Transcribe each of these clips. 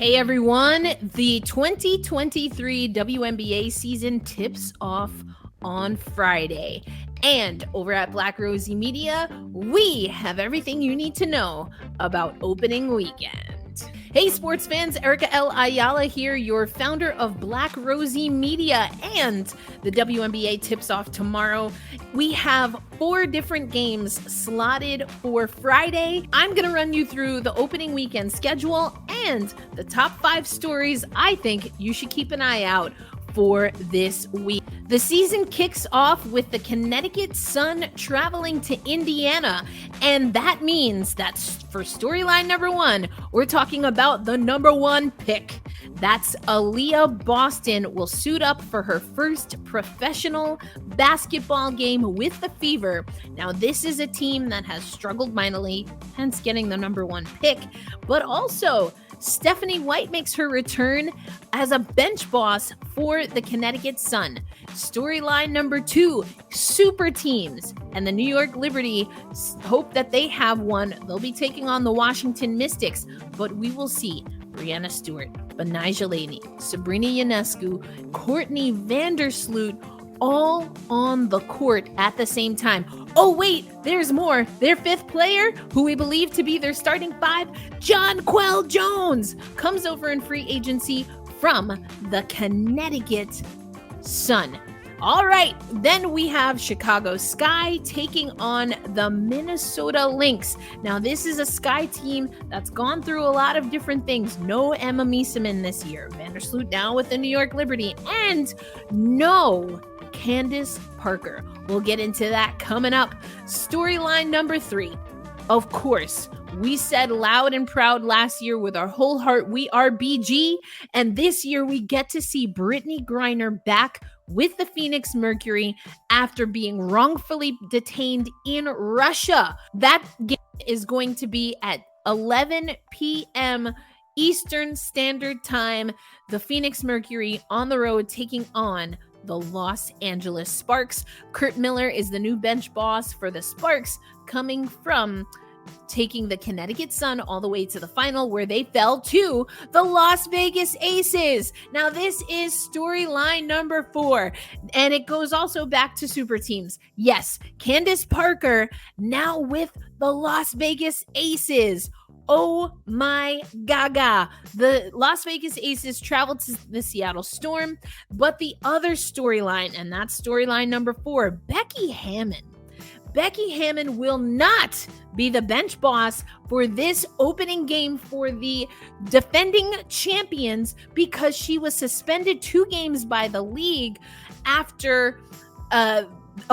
Hey everyone, the 2023 WNBA season tips off on Friday. And over at Rosie Media, we have everything you need to know about opening weekend. Hey sports fans, Erica L. Ayala here, your founder of Rosie Media, and the WNBA tips off tomorrow. We have 4 different games slotted for Friday. I'm going to run you through the opening weekend schedule and the top 5 stories I think you should keep an eye out for this week. The season kicks off with the Connecticut Sun traveling to Indiana, and that means that for storyline number 1, we're talking about the number 1 pick. That's Aliyah Boston will suit up for her first professional basketball game with the Fever. Now, this is a team that has struggled mightily, hence getting the number 1 pick, but also Stephanie White makes her return as a bench boss for the Connecticut Sun. Storyline number 2, super teams, and the New York Liberty hope that they have one. They'll be taking on the Washington Mystics, but we will see Brianna Stewart, Benija Laney, Sabrina Ionescu, Courtney Vandersloot all on the court at the same time. Oh wait, there's more. Their 5th player, who we believe to be their starting 5, Jonquel Jones, comes over in free agency from the Connecticut Sun. All right, then we have Chicago Sky taking on the Minnesota Lynx. Now, this is a Sky team that's gone through a lot of different things. No Emma Miesemann this year. Vandersloot now with the New York Liberty. And no Candace Parker. We'll get into that coming up. Storyline number 3. Of course, we said loud and proud last year with our whole heart, we are BG. And this year we get to see Brittney Griner back with the Phoenix Mercury after being wrongfully detained in Russia. That game is going to be at 11 p.m. Eastern Standard Time. The Phoenix Mercury on the road taking on the Los Angeles Sparks. Curt Miller is the new bench boss for the Sparks, coming from taking the Connecticut Sun all the way to the final, where they fell to the Las Vegas Aces. Now, this is storyline number 4, and it goes also back to super teams. Yes, Candace Parker now with the Las Vegas Aces. Oh my gaga. The Las Vegas Aces traveled to the Seattle Storm, but the other storyline, and that's storyline number 4, Becky Hammon. Becky Hammon will not be the bench boss for this opening game for the defending champions because she was suspended 2 games by the league after a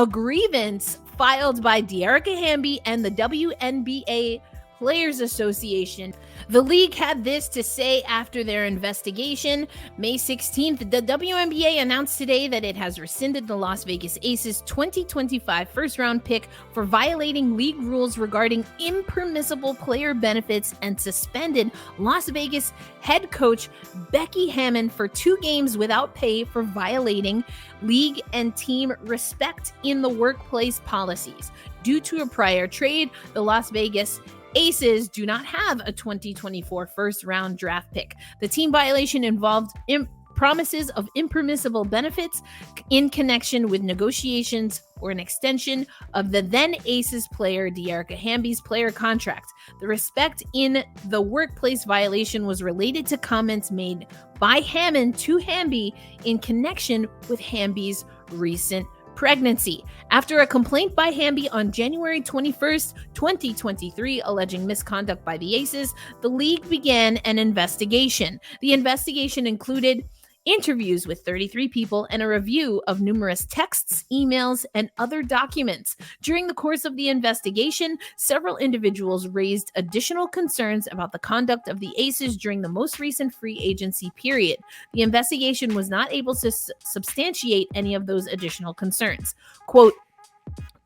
grievance filed by Dearica Hamby and the WNBA Players Association. The league had this to say after their investigation. May 16th, the WNBA announced today that it has rescinded the Las Vegas Aces 2025 first-round pick for violating league rules regarding impermissible player benefits and suspended Las Vegas head coach Becky Hammon for 2 games without pay for violating league and team respect in the workplace policies. Due to a prior trade, the Las Vegas Aces do not have a 2024 first-round draft pick. The team violation involved promises of impermissible benefits in connection with negotiations or an extension of the then Aces player Dearica Hamby's player contract. The respect in the workplace violation was related to comments made by Hammon to Hamby in connection with Hamby's recent pregnancy. After a complaint by Hamby on January 21st, 2023, alleging misconduct by the Aces, the league began an investigation. The investigation included interviews with 33 people and a review of numerous texts, emails, and other documents. During the course of the investigation, several individuals raised additional concerns about the conduct of the Aces during the most recent free agency period. The investigation was not able to substantiate any of those additional concerns. Quote,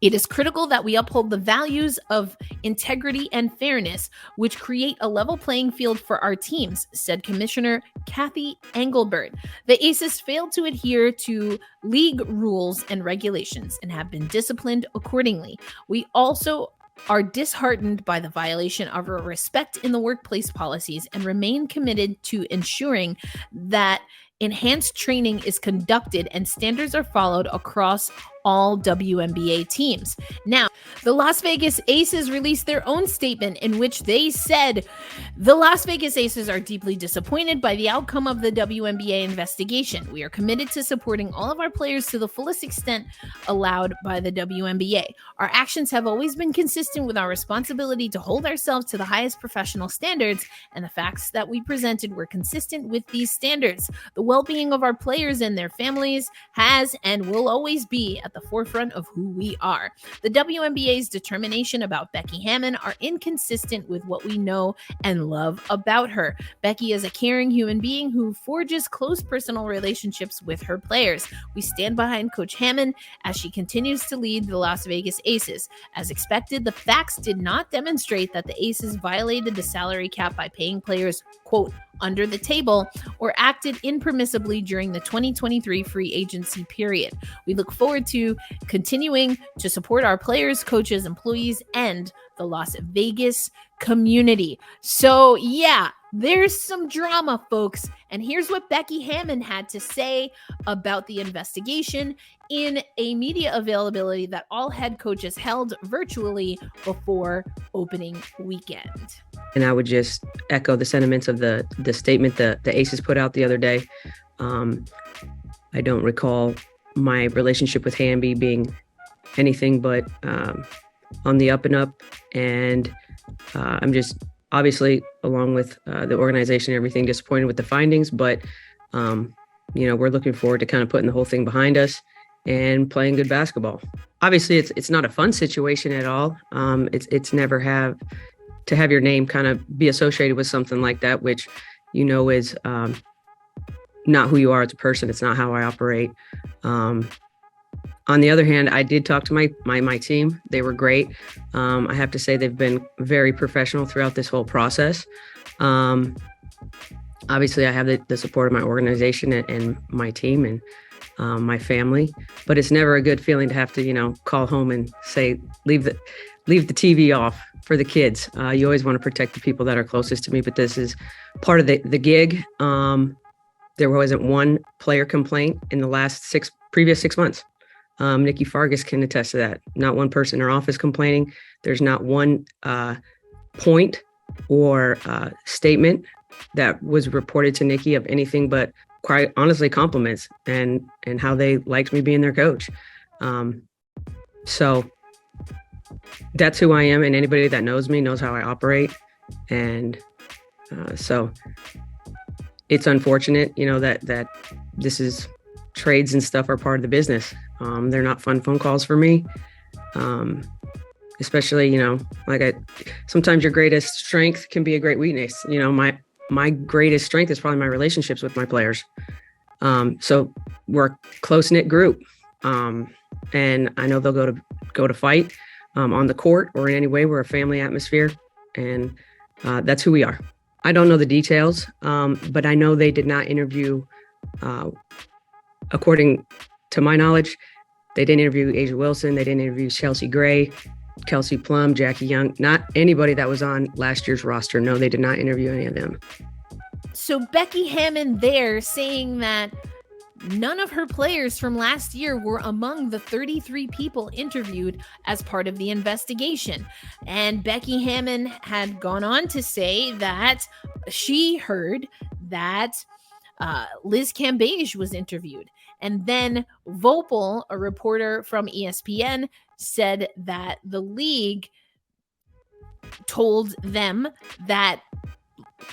"It is critical that we uphold the values of integrity and fairness, which create a level playing field for our teams," said Commissioner Kathy Engelbert. The Aces failed to adhere to league rules and regulations and have been disciplined accordingly. We also are disheartened by the violation of our respect in the workplace policies and remain committed to ensuring that enhanced training is conducted and standards are followed across all WNBA teams. Now, the Las Vegas Aces released their own statement in which they said, the Las Vegas Aces are deeply disappointed by the outcome of the WNBA investigation. We are committed to supporting all of our players to the fullest extent allowed by the WNBA. Our actions have always been consistent with our responsibility to hold ourselves to the highest professional standards, and the facts that we presented were consistent with these standards. The well-being of our players and their families has and will always be at the forefront of who we are. The WNBA's determination about Becky Hammon are inconsistent with what we know and love about her. Becky is a caring human being who forges close personal relationships with her players. We stand behind Coach Hammon as she continues to lead the Las Vegas Aces. As expected, the facts did not demonstrate that the Aces violated the salary cap by paying players, quote, under the table or acted impermissibly during the 2023 free agency period. We look forward to continuing to support our players, coaches, employees, and the Las Vegas community. So yeah, there's some drama, folks. And here's what Becky Hammon had to say about the investigation in a media availability that all head coaches held virtually before opening weekend. And I would just echo the sentiments of the statement that the Aces put out the other day. I don't recall my relationship with Hamby being anything but on the up and up. And I'm just obviously, along with the organization and everything, disappointed with the findings. But, we're looking forward to kind of putting the whole thing behind us and playing good basketball. Obviously, it's not a fun situation at all. It's never to have your name kind of be associated with something like that, which, is not who you are as a person. It's not how I operate. On the other hand, I did talk to my team. They were great. I have to say they've been very professional throughout this whole process. Obviously, I have the support of my organization and my team and my family, but it's never a good feeling to have to, call home and say, leave the TV off for the kids. You always want to protect the people that are closest to me, but this is part of the gig. There wasn't one player complaint in the last previous 6 months. Nikki Fargas can attest to that. Not one person in her office complaining. There's not one point or statement that was reported to Nikki of anything but, quite honestly, compliments and how they liked me being their coach. So that's who I am, and anybody that knows me knows how I operate. And so it's unfortunate, that this is trades and stuff are part of the business. They're not fun phone calls for me. Especially, sometimes your greatest strength can be a great weakness. My greatest strength is probably my relationships with my players. So we're a close-knit group. And I know they'll go to fight on the court or in any way. We're a family atmosphere, and that's who we are. I don't know the details, but I know they did not interview, according to my knowledge, they didn't interview Asia Wilson. They didn't interview Chelsea Gray, Kelsey Plum, Jackie Young, not anybody that was on last year's roster. No, they did not interview any of them. So Becky Hammon there saying that none of her players from last year were among the 33 people interviewed as part of the investigation. And Becky Hammon had gone on to say that she heard that Liz Cambage was interviewed. And then Vopel, a reporter from ESPN, said that the league told them that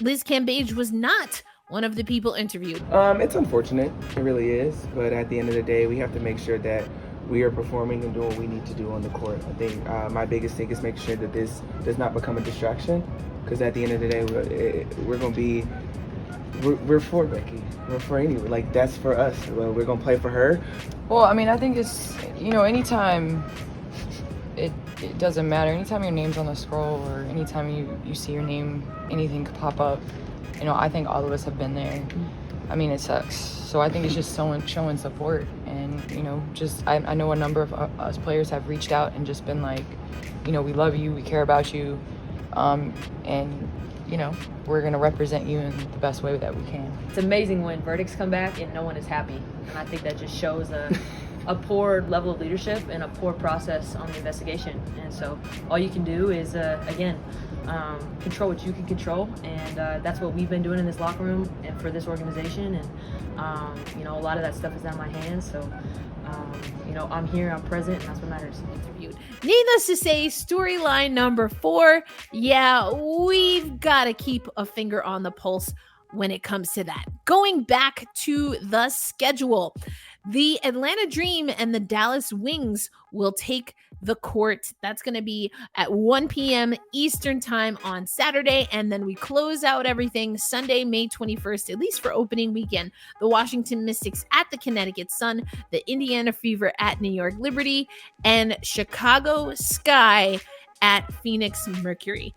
Liz Cambage was not one of the people interviewed. It's unfortunate. It really is. But at the end of the day, we have to make sure that we are performing and doing what we need to do on the court. I think my biggest thing is making sure that this does not become a distraction. Because at the end of the day, we're going to be... We're for Becky. We're for anyone. Like, that's for us. We're going to play for her. Well, I mean, I think it's, anytime it doesn't matter. Anytime your name's on the scroll or anytime you see your name, anything could pop up. I think all of us have been there. I mean, it sucks. So I think it's just showing support. And, you know, just I know a number of us players have reached out and just been like, you know, we love you, we care about you, and, you know, we're going to represent you in the best way that we can. It's amazing when verdicts come back and no one is happy. And I think that just shows a poor level of leadership and a poor process on the investigation. And so all you can do is, again, control what you can control. And that's what we've been doing in this locker room and for this organization. And, you know, a lot of that stuff is out of my hands. So, you know, I'm here, I'm present, and that's what matters. Needless to say, storyline number 4, yeah, we've got to keep a finger on the pulse when it comes to that. Going back to the schedule, the Atlanta Dream and the Dallas Wings will take the court. That's going to be at 1 p.m. Eastern time on Saturday. And then we close out everything Sunday, May 21st, at least for opening weekend. The Washington Mystics at the Connecticut Sun, the Indiana Fever at New York Liberty, and Chicago Sky at Phoenix Mercury.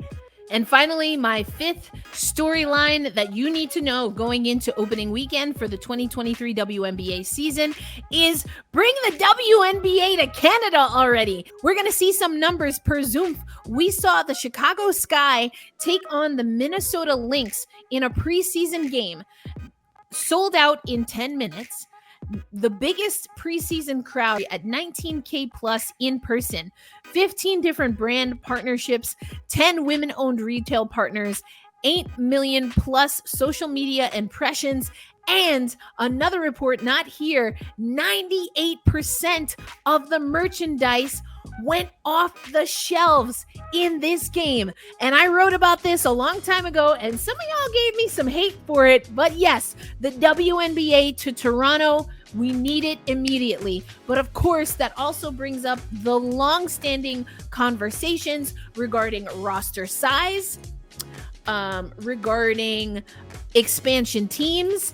And finally, my 5th storyline that you need to know going into opening weekend for the 2023 WNBA season is bring the WNBA to Canada already. We're going to see some numbers per Zoom. We saw the Chicago Sky take on the Minnesota Lynx in a preseason game, sold out in 10 minutes. The biggest preseason crowd at 19K plus in person, 15 different brand partnerships, 10 women-owned retail partners, 8 million plus social media impressions, and another report not here, 98% of the merchandise went off the shelves in this game. And I wrote about this a long time ago, and some of y'all gave me some hate for it. But yes, the WNBA to Toronto, we need it immediately. But of course, that also brings up the long-standing conversations regarding roster size, regarding expansion teams,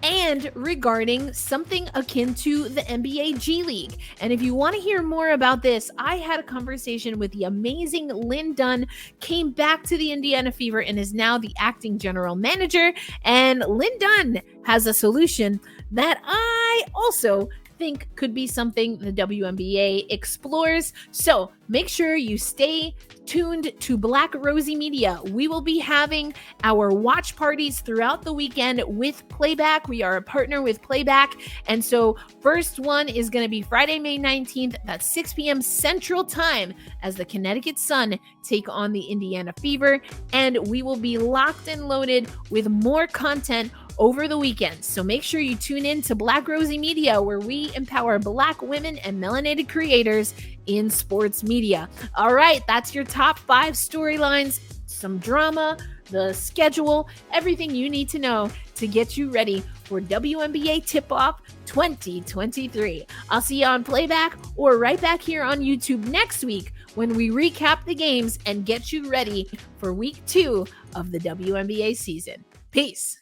and regarding something akin to the NBA G League. And if you want to hear more about this, I had a conversation with the amazing Lynn Dunn, came back to the Indiana Fever and is now the acting general manager. And Lynn Dunn has a solution that I also think could be something the WNBA explores. So make sure you stay tuned to Black Rosie Media. We will be having our watch parties throughout the weekend with Playback. We are a partner with Playback. And so first one is going to be Friday, May 19th at 6 p.m. Central Time as the Connecticut Sun take on the Indiana Fever. And we will be locked and loaded with more content over the weekend. So make sure you tune in to Black Rosie Media, where we empower Black women and melanated creators in sports media. All right, that's your top 5 storylines, some drama, the schedule, everything you need to know to get you ready for WNBA Tip-Off 2023. I'll see you on Playback or right back here on YouTube next week when we recap the games and get you ready for week 2 of the WNBA season. Peace.